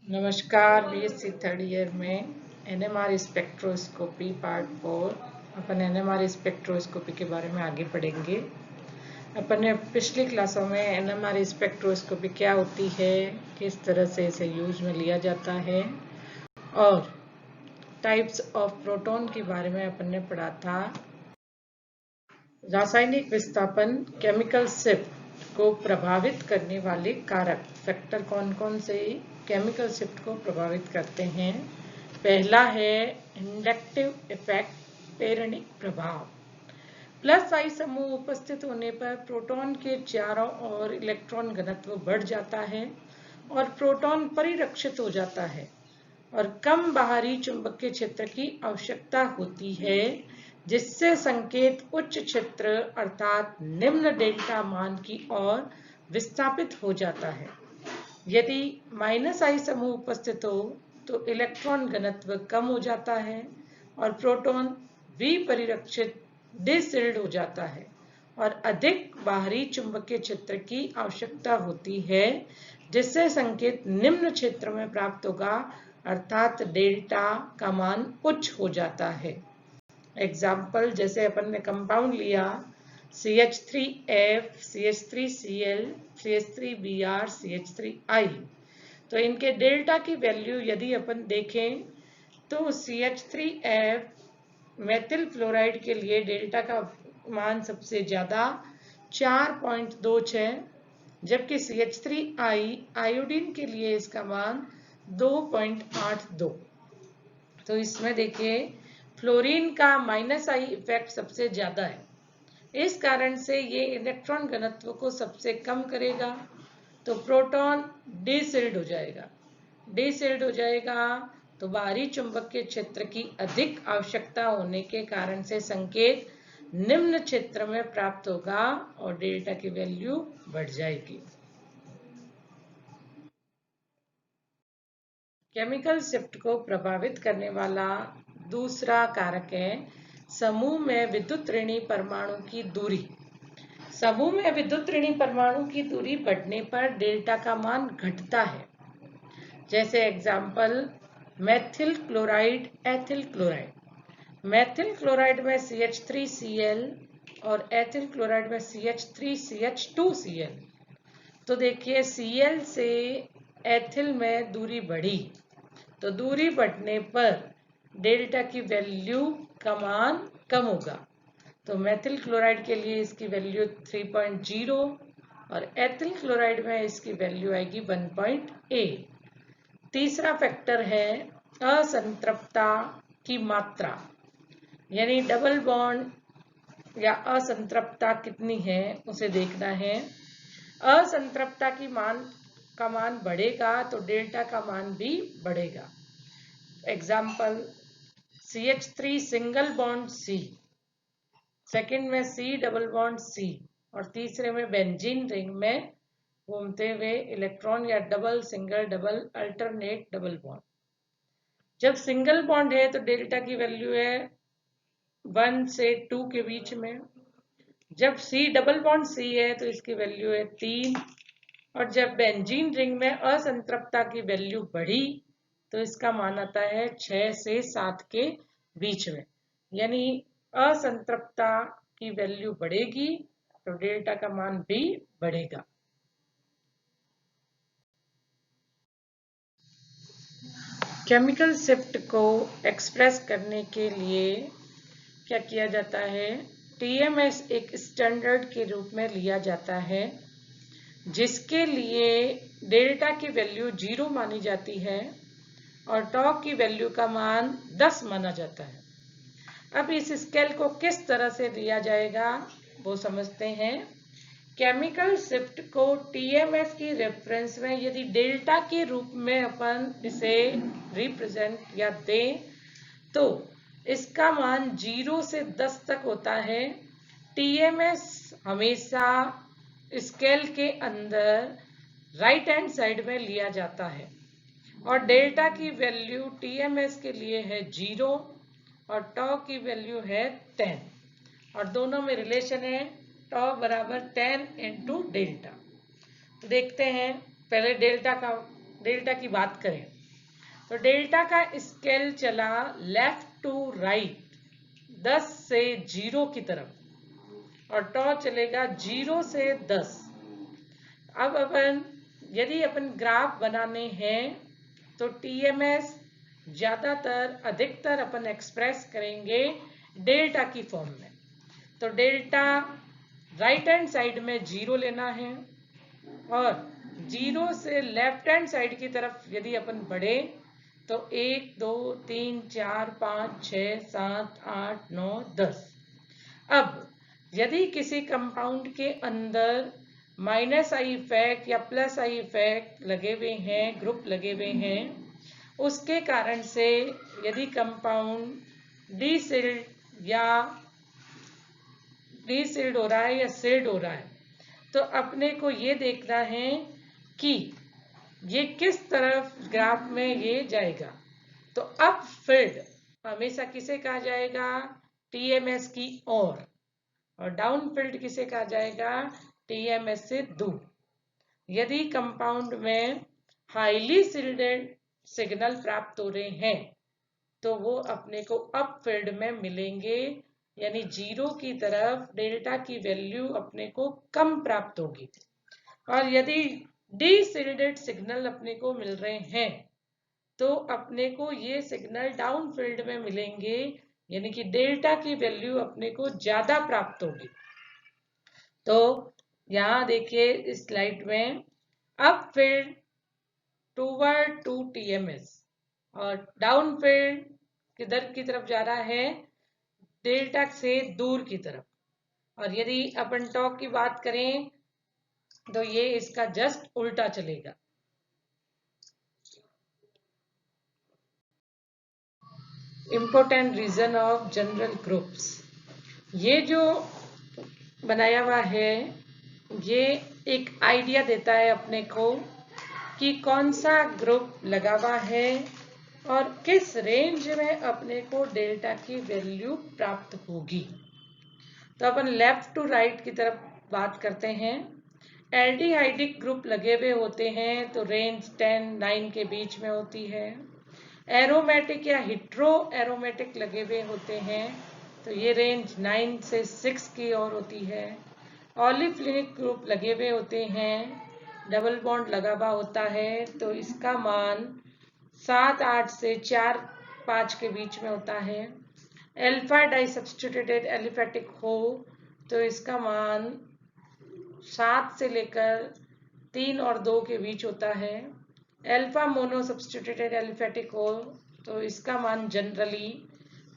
नमस्कार। BSc third year में NMR spectroscopy part 4 अपन NMR spectroscopy के बारे में आगे पढ़ेंगे। अपन ने पिछली क्लासों में एनएमआर स्पेक्ट्रोस्कोपी क्या होती है, किस तरह से इसे यूज में लिया जाता है और टाइप्स ऑफ प्रोटॉन के बारे में अपन ने पढ़ा था। रासायनिक विस्थापन केमिकल शिफ्ट को प्रभावित करने वाले कारक फैक्टर कौन कौन से केमिकल शिफ्ट को प्रभावित करते हैं। पहला है इंडक्टिव इफेक्ट, प्रेरणिक प्रभाव। प्लस आई समूह उपस्थित होने पर प्रोटॉन के चारों ओर इलेक्ट्रॉन घनत्व बढ़ जाता है और प्रोटॉन परिरक्षित हो जाता है और कम बाहरी चुंबकीय क्षेत्र की आवश्यकता होती है, जिससे संकेत उच्च क्षेत्र अर्थात निम्न डेल्टा मान की ओर विस्थापित हो जाता है। यदि -I समूह उपस्थित हो तो इलेक्ट्रॉन घनत्व कम हो जाता है और प्रोटॉन विपरिरक्षित डिसिल्ड हो जाता है और अधिक बाहरी चुंबकीय क्षेत्र की आवश्यकता होती है, जिससे संकेत निम्न क्षेत्र में प्राप्त होगा अर्थात डेल्टा का मान उच्च हो जाता है। एग्जाम्पल, जैसे अपन ने कंपाउंड लिया CH3F, CH3Cl, CH3Br, CH3I, तो इनके डेल्टा की वैल्यू यदि अपन देखें तो CH3F मेथिल फ्लोराइड के लिए डेल्टा का मान सबसे ज्यादा 4.26, जबकि CH3I आयोडीन के लिए इसका मान 2.82। तो इसमें देखिए फ्लोरीन का -I इफेक्ट सबसे ज्यादा है, इस कारण से ये इलेक्ट्रॉन घनत्व को सबसे कम करेगा, तो प्रोटॉन डिसिल्ड हो जाएगा। डिसिल्ड हो जाएगा तो बाहरी चुंबकीय क्षेत्र की अधिक आवश्यकता होने के कारण से संकेत निम्न क्षेत्र में प्राप्त होगा और डेल्टा की वैल्यू बढ़ जाएगी। केमिकल शिफ्ट को प्रभावित करने वाला दूसरा कारक है समूह में विद्युत ऋणी परमाणु की दूरी। समूह में विद्युत ऋणी परमाणु की दूरी बढ़ने पर डेल्टा का मान घटता है। जैसे example, methyl chloride, ethyl chloride. Methyl chloride में CH3Cl और एथिल क्लोराइड में CH3CH2Cl। तो देखिए Cl से एथिल में दूरी बढ़ी, तो दूरी बढ़ने पर डेल्टा की वैल्यू का मान कम होगा। तो मेथिल क्लोराइड के लिए इसकी वैल्यू 3.0 और एथिल क्लोराइड में इसकी वैल्यू आएगी 1.8। तीसरा फैक्टर है असंतृप्तता की मात्रा, यानी डबल बॉन्ड या असंतृप्तता कितनी है उसे देखना है। असंतृप्तता का मान बढ़ेगा तो डेल्टा का मान भी बढ़ेगा। Example, CH3 single bond C, second में C डबल बॉन्ड C और तीसरे में बेंजीन रिंग में घूमते हुए इलेक्ट्रॉन या double single double alternate double bond. जब सिंगल बॉन्ड है तो डेल्टा की वैल्यू है 1 से 2 के बीच में। जब C डबल बॉन्ड C है तो इसकी वैल्यू है 3 और जब बेंजीन रिंग में असंतृप्तता की वैल्यू बढ़ी तो इसका मान आता है 6 से 7 के बीच में, यानी असंतृप्तता की वैल्यू बढ़ेगी तो डेल्टा का मान भी बढ़ेगा। केमिकल शिफ्ट को एक्सप्रेस करने के लिए क्या किया जाता है, TMS एक स्टैंडर्ड के रूप में लिया जाता है, जिसके लिए डेल्टा की वैल्यू 0 मानी जाती है और टॉ की वैल्यू का मान 10 माना जाता है। अब इस स्केल को किस तरह से लिया जाएगा वो समझते हैं। केमिकल शिफ्ट को TMS की रेफरेंस में यदि डेल्टा के रूप में अपन इसे रिप्रेजेंट या दें तो इसका मान 0 से 10 तक होता है। TMS हमेशा स्केल के अंदर राइट हैंड साइड में लिया जाता है और डेल्टा की वैल्यू TMS के लिए है 0 और टॉ की वैल्यू है 10 और दोनों में रिलेशन है टॉ बराबर 10 इंटू डेल्टा। तो देखते हैं, पहले डेल्टा का डेल्टा की बात करें तो डेल्टा का स्केल चला लेफ्ट टू राइट 10 से 0 की तरफ और टॉ चलेगा 0 से 10। अब यदि अपन ग्राफ बनाने हैं तो टीएमएस ज्यादातर अधिकतर अपन एक्सप्रेस करेंगे डेल्टा की फॉर्म में। तो डेल्टा राइट हैंड साइड में 0 लेना है और 0 से लेफ्ट हैंड साइड की तरफ यदि अपन बढ़े तो 1 2 3 4 5 6 7 8 9 10। अब यदि किसी कंपाउंड के अंदर माइनस आई इफेक्ट या प्लस आई इफेक्ट लगे हुए हैं, ग्रुप लगे हुए हैं, उसके कारण से यदि कंपाउंड डीसिल्ड हो रहा है या सिल्ड हो रहा है तो अपने को ये देखना है कि ये किस तरफ ग्राफ में ये जाएगा। तो अप फील्ड हमेशा किसे कहा जाएगा, टीएमएस की ओर, और डाउन फील्ड किसे कहा जाएगा, टीएमएस से दूर। यदि कंपाउंड में हाईली सिल्डेड सिग्नल प्राप्त हो रहे हैं तो वो अपने को अप फील्ड में मिलेंगे, यानी 0 की तरफ डेल्टा की वैल्यू अपने को कम प्राप्त होगी। और यदि डीसिल्डेड सिग्नल अपने को मिल रहे हैं तो अपने को ये सिग्नल डाउन फील्ड में मिलेंगे, यानी कि डेल्टा की वैल्यू अपने को ज्यादा प्राप्त होगी। तो यहाँ देखिए इस स्लाइड में up field toward to TMS और डाउन फील्ड किधर की तरफ जा रहा है, डेल्टा से दूर की तरफ। और यदि अपन टॉक की बात करें तो ये इसका जस्ट उल्टा चलेगा। Important region of general groups, ये जो बनाया हुआ है ये एक आइडिया देता है अपने को कि कौन सा ग्रुप लगा हुआ है और किस रेंज में अपने को डेल्टा की वैल्यू प्राप्त होगी। तो अपन लेफ्ट टू राइट की तरफ बात करते हैं। एल्डिहाइडिक ग्रुप लगे हुए होते हैं तो रेंज 10-9 के बीच में होती है। एरोमेटिक या हिट्रो एरोमेटिक लगे हुए होते हैं तो ये रेंज 9 से 6 की ओर होती है। ऑलिफिनिक ग्रुप लगे हुए होते हैं, डबल बॉन्ड लगा हुआ होता है तो इसका मान 7-8 से 4-5 के बीच में होता है। अल्फा डाइसब्स्टिट्यूटेड एलिफेटिक हो तो इसका मान 7 से लेकर 3 और 2 के बीच होता है। अल्फा मोनो सब्स्टिट्यूटेड एलिफेटिक हो तो इसका मान जनरली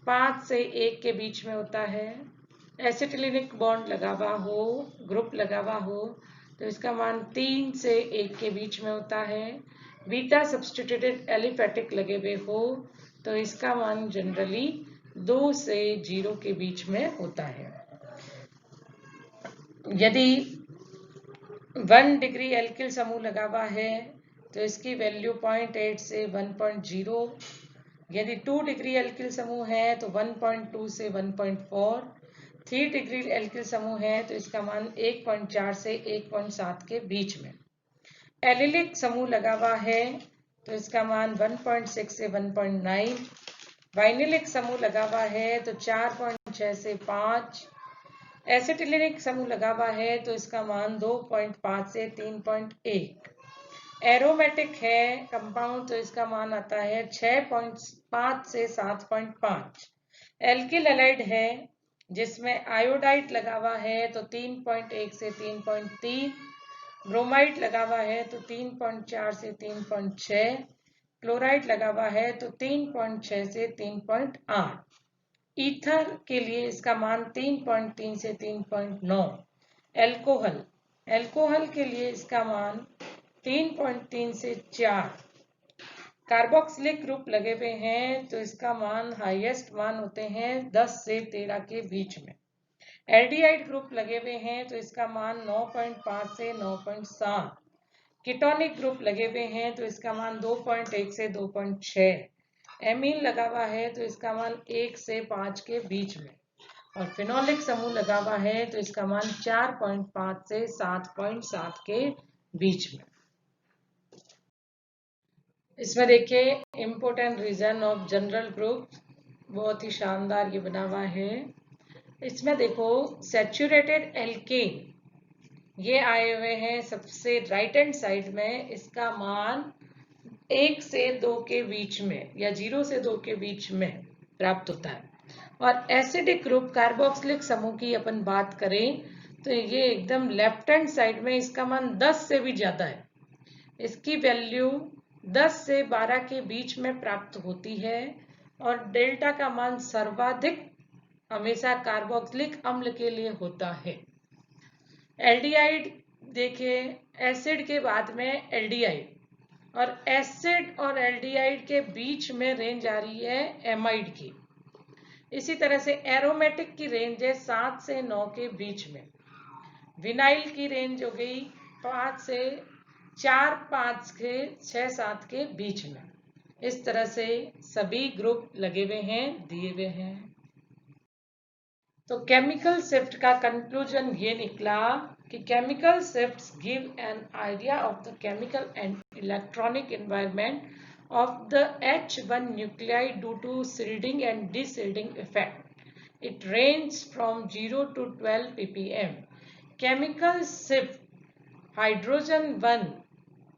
5 से 1 के बीच में होता है। एसिटिलिनिक बॉन्ड लगा हुआ हो, ग्रुप लगा हुआ हो तो इसका मान 3 से 1 के बीच में होता है। बीटा सब्स्टिट्यूटेड एलिफेटिक लगे हुए हो तो इसका मान जनरली 2 से 0 के बीच में होता है। यदि 1 डिग्री एल्किल समूह लगा हुआ है तो इसकी वैल्यू 0.8 से 1.0। यदि 2 डिग्री एल्किल समूह है तो 1.2 से 1.4। 3 डिग्री एल्किल समूह है तो इसका मान 1.4 से 1.7 के बीच में। एलिलिक समूह लगा हुआ है तो इसका मान 1.6 से 1.9। वाइनिलिक समूह लगा हुआ है तो 4.6 से 5। एसिटिलिनिक समूह लगा हुआ है तो इसका मान 2.5 से 3.1। एरोमेटिक है कंपाउंड तो इसका मान आता है 6.5 से 7.5। एल्किल हैलाइड है जिसमें आयोडाइड लगा हुआ है तो 3.1 से 3.3। ब्रोमाइड लगा हुआ है तो 3.4 से 3.6। क्लोराइड लगा हुआ है तो 3.6 से 3.8। ईथर के लिए इसका मान 3.3 से 3.9। अल्कोहल के लिए इसका मान 3.3 से 4। कार्बोक्सिलिक ग्रुप लगे हुए हैं तो इसका मान हाईएस्ट मान होते हैं 10 से 13 के बीच में। एल्डिहाइड ग्रुप लगे हुए हैं तो इसका मान 9.5 से 9.7। कीटोनिक ग्रुप लगे हुए हैं तो इसका मान 2.1 से 2.6। एमीन लगा हुआ है तो इसका मान 1 से 5 के बीच में। और फिनोलिक समूह लगा हुआ है तो इसका मान 4.5 से 7.7 के बीच में। इसमें देखिए important region of general group, बहुत ही शानदार ये बना हुआ है। इसमें देखो सैचुरेटेड एल्केन ये आए हुए हैं सबसे राइट हैंड साइड में, इसका मान 1 से 2 के बीच में या 0 से 2 के बीच में प्राप्त होता है। और एसिडिक ग्रुप कार्बोक्सिलिक समूह की अपन बात करें तो ये एकदम लेफ्ट हैंड साइड में, इसका मान 10 से भी ज्यादा है। इसकी वैल्यू 10 से 12 के बीच में प्राप्त होती है और डेल्टा का मान सर्वाधिक हमेशा कार्बोक्सिलिक अम्ल के लिए होता है। एल्डिहाइड देखिए, एसिड के बाद में एल्डिहाइड, और एसिड और एल्डिहाइड के बीच में रेंज आ रही है एमाइड की। इसी तरह से एरोमेटिक की रेंज है 7 से 9 के बीच में। विनाइल की रेंज हो गई 5 से 4, 5 के 6, 7 के बीच में। इस तरह से सभी ग्रुप लगे हुए हैं, दिए हुए हैं। तो केमिकल शिफ्ट का कंक्लूजन ये निकला कि chemical shifts give an idea of the chemical and electronic environment of the H1 nuclei due to shielding and deshielding effect. It ranges from 0 to 12 ppm. Chemical shift hydrogen 1,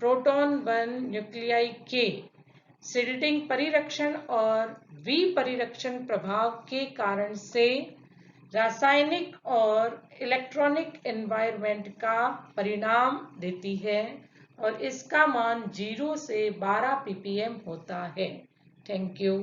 proton 1 nuclei के shielding परिरक्षण और विपरिरक्षण प्रभाव के कारण से रासायनिक और electronic environment का परिणाम देती है और इसका मान 0 से 12 ppm होता है। Thank you.